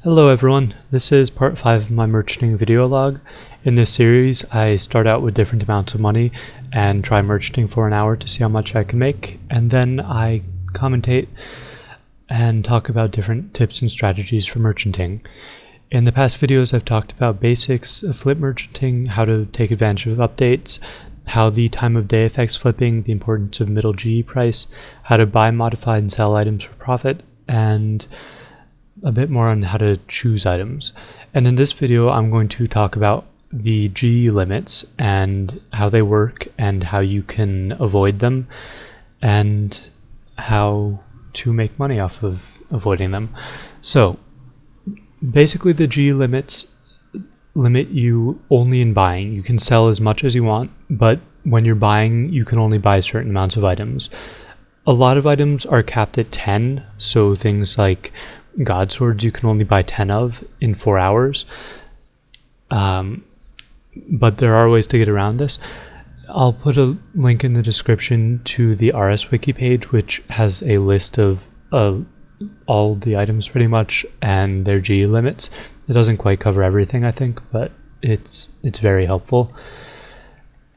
Hello everyone, this is part 5 of my merchanting video log. In this series I start out with different amounts of money and try merchanting for an hour to see how much I can make, and then I commentate and talk about different tips and strategies for merchanting. In the past videos I've talked about basics of flip merchanting, how to take advantage of updates, how the time of day affects flipping, the importance of middle GE price, how to buy, modify, and sell items for profit, and a bit more on how to choose items. And in this video I'm going to talk about the GE limits and how they work and how you can avoid them and how to make money off of avoiding them. So basically the GE limits limit you only in buying. You can sell as much as you want, but when you're buying you can only buy certain amounts of items. A lot of items are capped at 10, so things like God swords you can only buy 10 of in 4 hours, but there are ways to get around this. I'll put a link in the description to the RS Wiki page, which has a list of all the items pretty much and their GE limits. It doesn't quite cover everything, I think, but it's very helpful.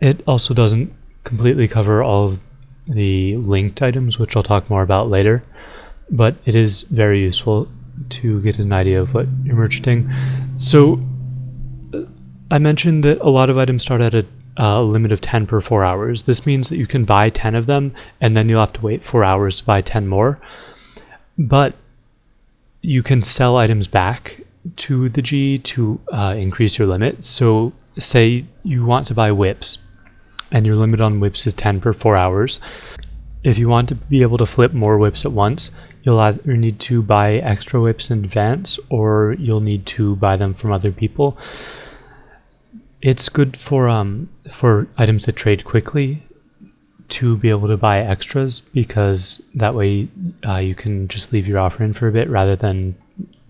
It also doesn't completely cover all of the linked items, which I'll talk more about later, but it is very useful to get an idea of what you're merchanting. So I mentioned that a lot of items start at a limit of 10 per 4 hours. This means that you can buy 10 of them and then you'll have to wait 4 hours to buy 10 more, but you can sell items back to the G to increase your limit. So say you want to buy whips and your limit on whips is 10 per 4 hours. If you want to be able to flip more whips at once, you'll either need to buy extra whips in advance or you'll need to buy them from other people. It's good for items that trade quickly to be able to buy extras, because that way you can just leave your offer in for a bit rather than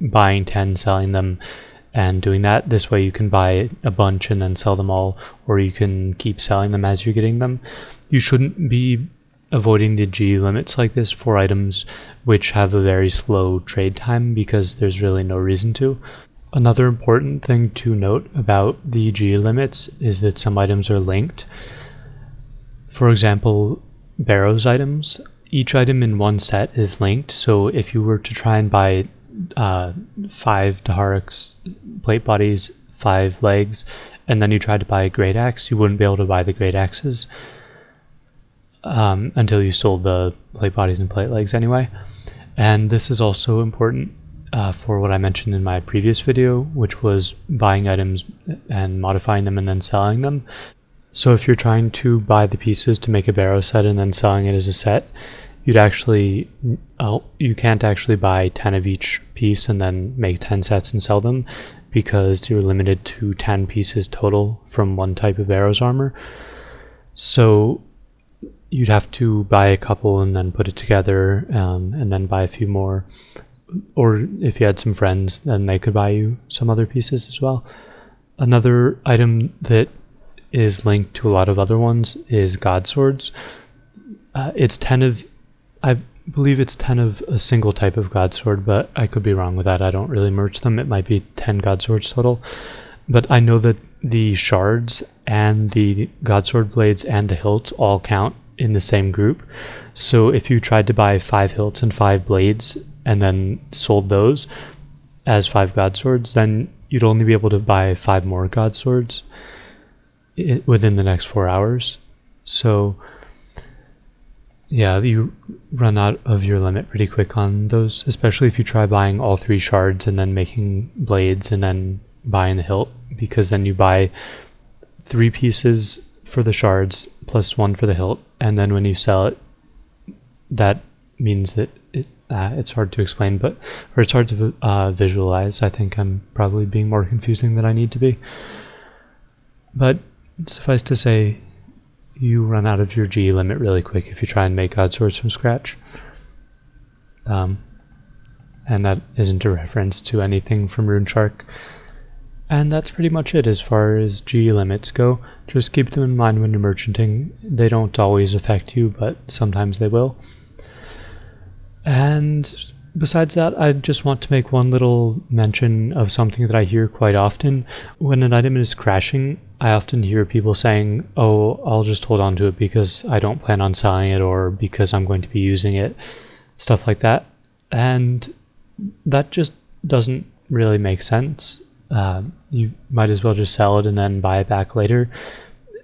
buying 10, selling them, and doing that. This way you can buy a bunch and then sell them all, or you can keep selling them as you're getting them. You shouldn't be avoiding the G limits like this for items which have a very slow trade time, because there's really no reason to. Another important thing to note about the G limits is that some items are linked. For example, Barrows items, each item in one set is linked, so if you were to try and buy 5 Daharix plate bodies, 5 legs, and then you tried to buy a great axe, you wouldn't be able to buy the great axes until you sold the plate bodies and plate legs anyway. And this is also important for what I mentioned in my previous video, which was buying items and modifying them and then selling them. So if you're trying to buy the pieces to make a Barrow set and then selling it as a set, you can't actually buy 10 of each piece and then make 10 sets and sell them, because you're limited to 10 pieces total from one type of Barrows armor. So you'd have to buy a couple and then put it together, and then buy a few more. Or if you had some friends, then they could buy you some other pieces as well. Another item that is linked to a lot of other ones is God swords. It's 10 of, I believe it's 10 of a single type of God sword, but I could be wrong with that. I don't really merch them. It might be 10 God swords total. But I know that the shards and the God sword blades and the hilts all count in the same group. So if you tried to buy 5 hilts and 5 blades and then sold those as 5 God swords, then you'd only be able to buy 5 more God swords within the next 4 hours. So yeah, you run out of your limit pretty quick on those, especially if you try buying all 3 shards and then making blades and then buying the hilt, because then you buy 3 pieces for the shards plus 1 for the hilt, and then when you sell it, that means that it's hard to explain, or it's hard to visualize. I think I'm probably being more confusing than I need to be, but suffice to say, you run out of your G limit really quick if you try and make God swords from scratch. And that isn't a reference to anything from RuneShark. And that's pretty much it as far as G limits go. Just keep them in mind when you're merchanting. They don't always affect you, but sometimes they will. And Besides that, I just want to make one little mention of something that I hear quite often. When an item is crashing, I often hear people saying, oh, I'll just hold on to it because I don't plan on selling it or because I'm going to be using it, stuff like that. And that just doesn't really make sense. You might as well just sell it and then buy it back later.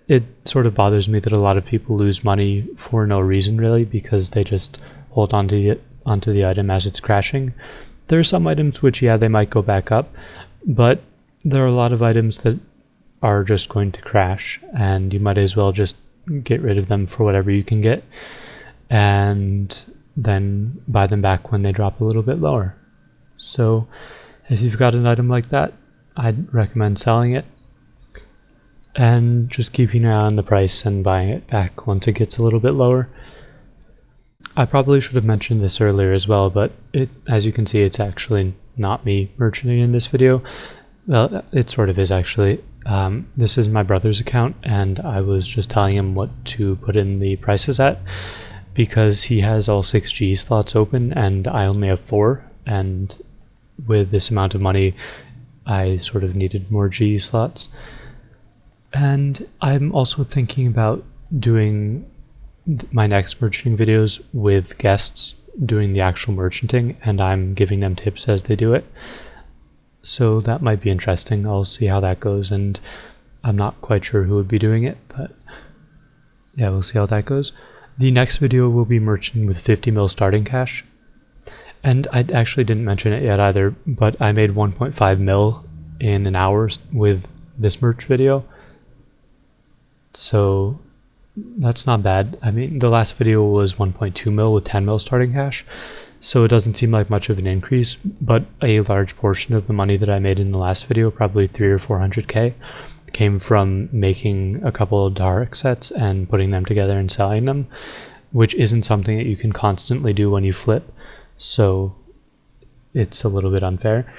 It sort of bothers me that a lot of people lose money for no reason really because they just hold on to it onto the item as it's crashing. There are some items which, yeah, they might go back up, but there are a lot of items that are just going to crash, and you might as well just get rid of them for whatever you can get, and then buy them back when they drop a little bit lower. So if you've got an item like that, I'd recommend selling it, and just keeping an eye on the price and buying it back once it gets a little bit lower. I probably should have mentioned this earlier as well, but as you can see, it's actually not me merchanting in this video. Well, it sort of is actually. This is my brother's account, and I was just telling him what to put in the prices at because he has all 6 G slots open and I only have 4, and with this amount of money, I sort of needed more G slots. And I'm also thinking about doing my next merchanting videos with guests doing the actual merchanting, and I'm giving them tips as they do it. So that might be interesting. I'll see how that goes, and I'm not quite sure who would be doing it, but yeah, we'll see how that goes. The next video will be merchanting with 50 mil starting cash. And I actually didn't mention it yet either, but I made 1.5 mil in an hour with this merch video. So that's not bad. I mean, the last video was 1.2 mil with 10 mil starting cash, so it doesn't seem like much of an increase, but a large portion of the money that I made in the last video, probably 300 or 400k, came from making a couple of dark sets and putting them together and selling them, which isn't something that you can constantly do when you flip, so it's a little bit unfair.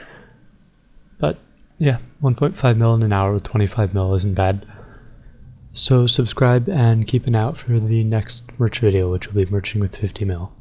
But yeah, 1.5 mil in an hour with 25 mil isn't bad. So subscribe and keep an eye out for the next merch video, which will be merching with 50 mil.